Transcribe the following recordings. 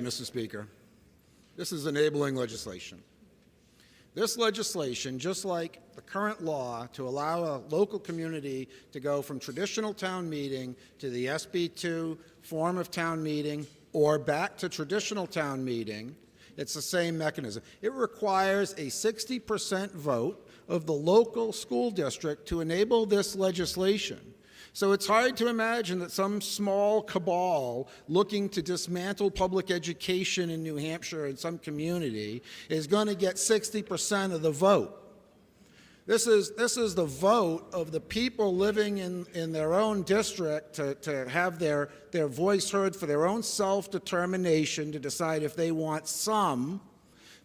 Mr. Speaker. This is enabling legislation. This legislation, just like the current law to allow a local community to go from traditional town meeting to the SB2 form of town meeting or back to traditional town meeting, it's the same mechanism. It requires a 60% vote of the local school district to enable this legislation. So it's hard to imagine that some small cabal looking to dismantle public education in New Hampshire in some community is going to get 60% of the vote. This is the vote of the people living in their own district to have their voice heard for their own self-determination to decide if they want some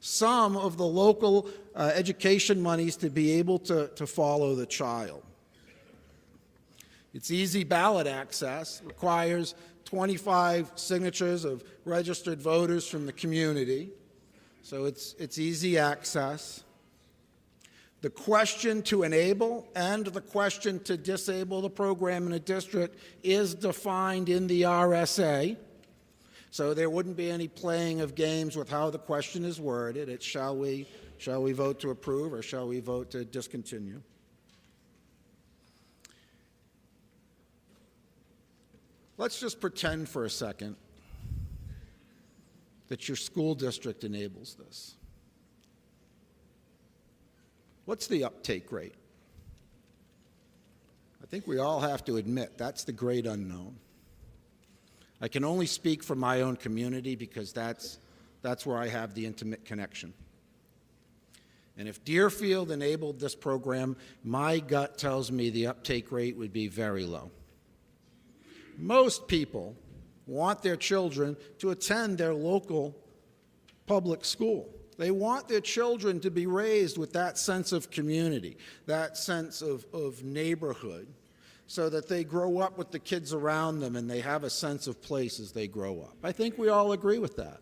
of the local education monies to be able to follow the child. It's easy ballot access, requires 25 signatures of registered voters from the community, so it's easy access. The question to enable and the question to disable the program in a district is defined in the RSA, so there wouldn't be any playing of games with how the question is worded. It's shall we vote to approve or shall we vote to discontinue? Let's just pretend for a second that your school district enables this. What's the uptake rate? I think we all have to admit that's the great unknown. I can only speak for my own community because that's where I have the intimate connection. And if Deerfield enabled this program, my gut tells me the uptake rate would be very low. Most people want their children to attend their local public school. They want their children to be raised with that sense of community, that sense of neighborhood, so that they grow up with the kids around them and they have a sense of place as they grow up. I think we all agree with that.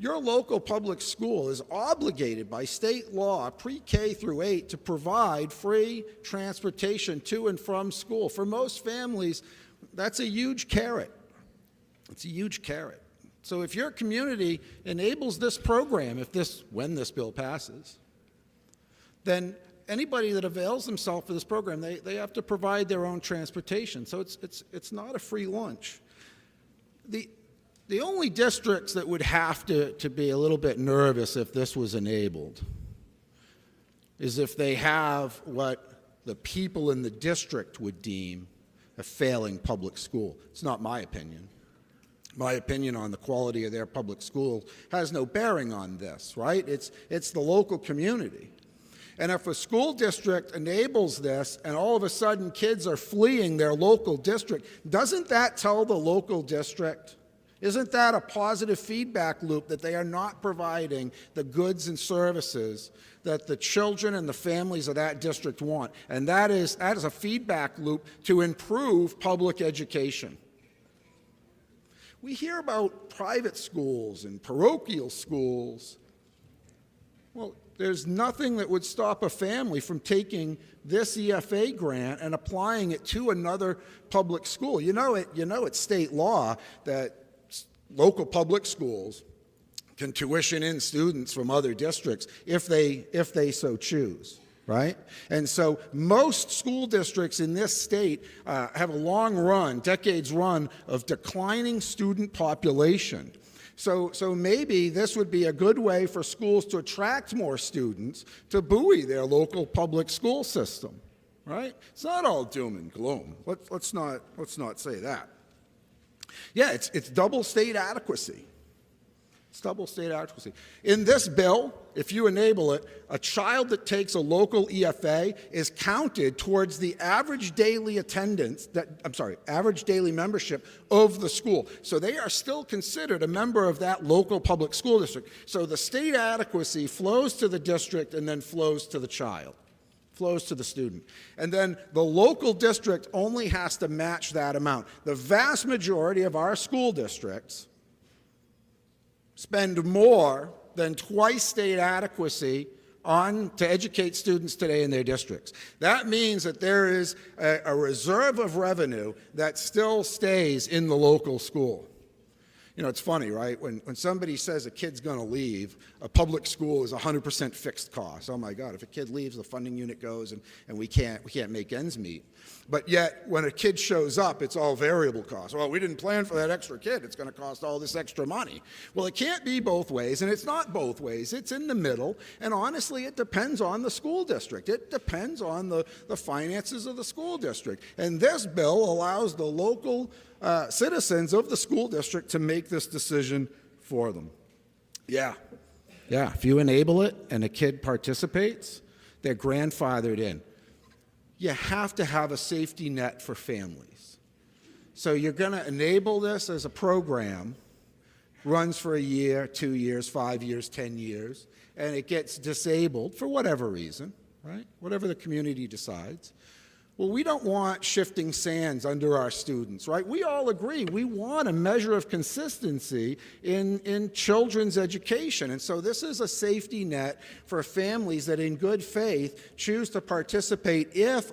Your local public school is obligated by state law, pre-K through 8, to provide free transportation to and from school. For most families, that's a huge carrot. It's a huge carrot. So if your community enables this program, when this bill passes, then anybody that avails themselves of this program, they have to provide their own transportation. So it's not a free lunch. The only districts that would have to be a little bit nervous if this was enabled is if they have what the people in the district would deem a failing public school. It's not my opinion. My opinion on the quality of their public school has no bearing on this, right? It's the local community. And if a school district enables this and all of a sudden kids are fleeing their local district, doesn't that tell the local district? Isn't that a positive feedback loop that they are not providing the goods and services that the children and the families of that district want? And that is a feedback loop to improve public education. We hear about private schools and parochial schools. Well, there's nothing that would stop a family from taking this EFA grant and applying it to another public school. You know it's state law that local public schools can tuition in students from other districts if they so choose, right? And so most school districts in this state have a long run, decades run, of declining student population. So maybe this would be a good way for schools to attract more students to buoy their local public school system, right? It's not all doom and gloom. Let's not say that. Yeah, it's double state adequacy. It's double state adequacy. In this bill, if you enable it, a child that takes a local EFA is counted towards the average daily attendance, average daily membership of the school. So they are still considered a member of that local public school district. So the state adequacy flows to the district and then flows to the child. Flows to the student. And then the local district only has to match that amount. The vast majority of our school districts spend more than twice state adequacy to educate students today in their districts. That means that there is a reserve of revenue that still stays in the local school. You know, it's funny, right? When somebody says a kid's going to leave, a public school is 100% fixed cost. Oh my God, if a kid leaves, the funding unit goes and we can't make ends meet. But yet, when a kid shows up, it's all variable cost. Well, we didn't plan for that extra kid. It's going to cost all this extra money. Well, it can't be both ways, and it's not both ways. It's in the middle, and honestly, it depends on the school district. It depends on the finances of the school district. And this bill allows the local citizens of the school district to make this decision for them. Yeah, if you enable it and a kid participates, they're grandfathered in. You have to have a safety net for families. So you're going to enable this as a program, runs for a year, 2 years, 5 years, 10 years, and it gets disabled for whatever reason, right? Whatever the community decides. Well, we don't want shifting sands under our students, right? We all agree we want a measure of consistency in children's education. And so this is a safety net for families that in good faith choose to participate if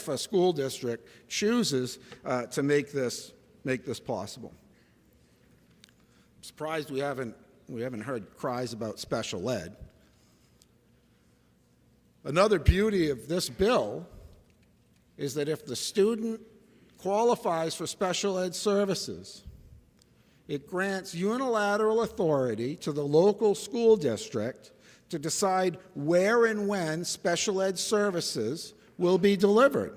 a school district chooses to make this possible. I'm surprised we haven't heard cries about special ed. Another beauty of this bill is that if the student qualifies for special ed services, it grants unilateral authority to the local school district to decide where and when special ed services will be delivered.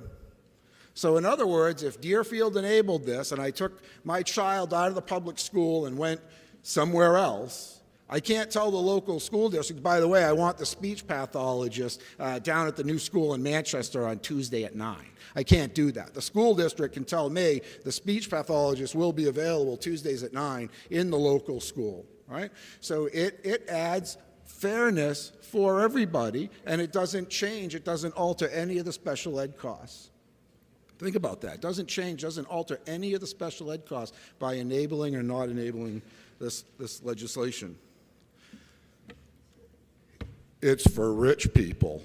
So in other words, if Deerfield enabled this and I took my child out of the public school and went somewhere else, I can't tell the local school district, by the way, I want the speech pathologist down at the new school in Manchester on Tuesday at 9. I can't do that. The school district can tell me the speech pathologist will be available Tuesdays at 9 in the local school, right? So it adds fairness for everybody, and it doesn't change, it doesn't alter any of the special ed costs. Think about that. It doesn't change, doesn't alter any of the special ed costs by enabling or not enabling this legislation. It's for rich people.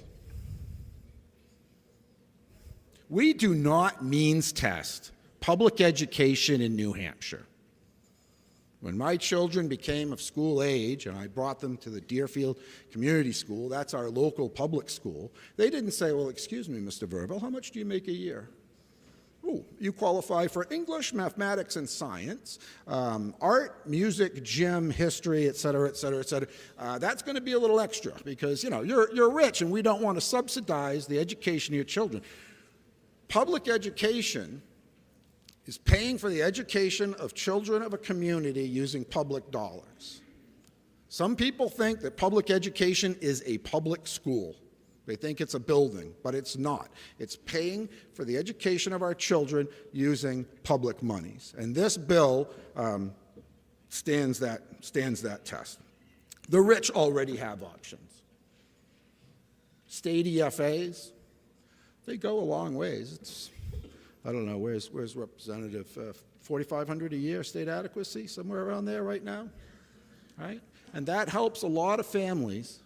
We do not means test public education in New Hampshire. When my children became of school age and I brought them to the Deerfield Community School, that's our local public school, they didn't say, well, excuse me, Mr. Verville, how much do you make a year? Oh, you qualify for English, mathematics, and science, art, music, gym, history, et cetera, et cetera, et cetera. That's going to be a little extra because, you know, you're rich and we don't want to subsidize the education of your children. Public education is paying for the education of children of a community using public dollars. Some people think that public education is a public school. They think it's a building, but it's not. It's paying for the education of our children using public monies. And this bill stands that test. The rich already have options. State EFAs, they go a long ways. It's, I don't know, where's Representative, 4,500 a year state adequacy, somewhere around there right now, right? And that helps a lot of families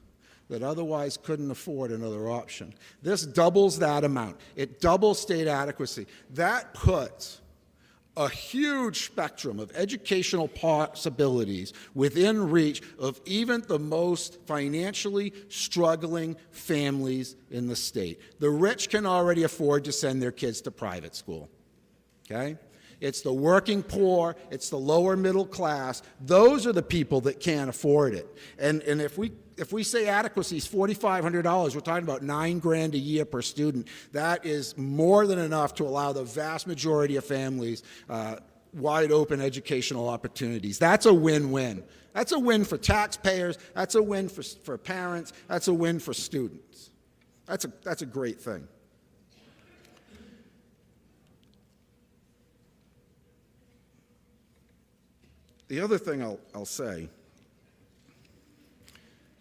that otherwise couldn't afford another option. This doubles that amount. It doubles state adequacy. That puts a huge spectrum of educational possibilities within reach of even the most financially struggling families in the state. The rich can already afford to send their kids to private school, okay? It's the working poor, it's the lower middle class. Those are the people that can't afford it. And if we say adequacy is $4,500, we're talking about $9,000 a year per student. That is more than enough to allow the vast majority of families wide open educational opportunities. That's a win-win. That's a win for taxpayers. That's a win for parents. That's a win for students. That's a great thing. The other thing I'll say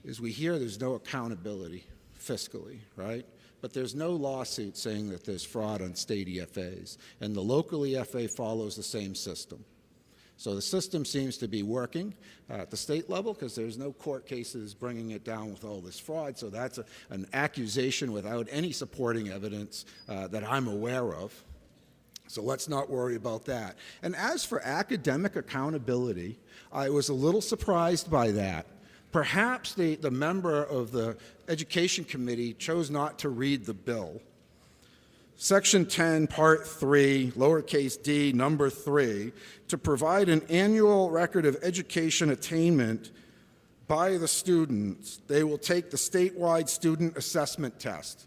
is we hear there's no accountability fiscally, right? But there's no lawsuit saying that there's fraud on state EFAs, and the local EFA follows the same system. So the system seems to be working at the state level because there's no court cases bringing it down with all this fraud, so that's an accusation without any supporting evidence that I'm aware of. So let's not worry about that. And as for academic accountability, I was a little surprised by that. Perhaps the member of the Education Committee chose not to read the bill. Section 10, Part 3, lowercase d, number 3, to provide an annual record of education attainment by the students, they will take the statewide student assessment test.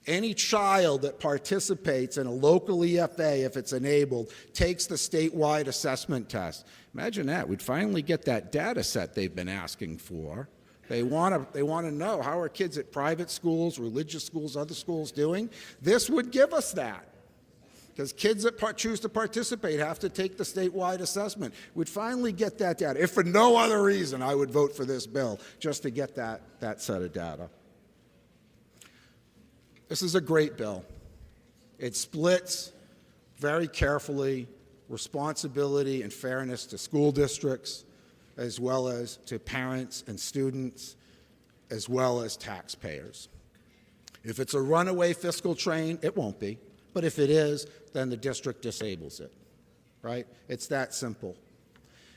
Any child that participates in a local EFA, if it's enabled, takes the statewide assessment test. Imagine that. We'd finally get that data set they've been asking for. They want to know, how are kids at private schools, religious schools, other schools doing? This would give us that. Because kids that choose to participate have to take the statewide assessment. We'd finally get that data. If for no other reason, I would vote for this bill, just to get that set of data. This is a great bill. It splits very carefully responsibility and fairness to school districts, as well as to parents and students, as well as taxpayers. If it's a runaway fiscal train, it won't be. But if it is, then the district disables it, right? It's that simple.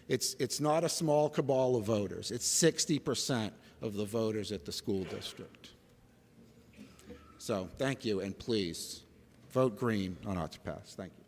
It's not a small cabal of voters. It's 60% of the voters at the school district. So thank you, and please vote green on ought to pass. Thank you.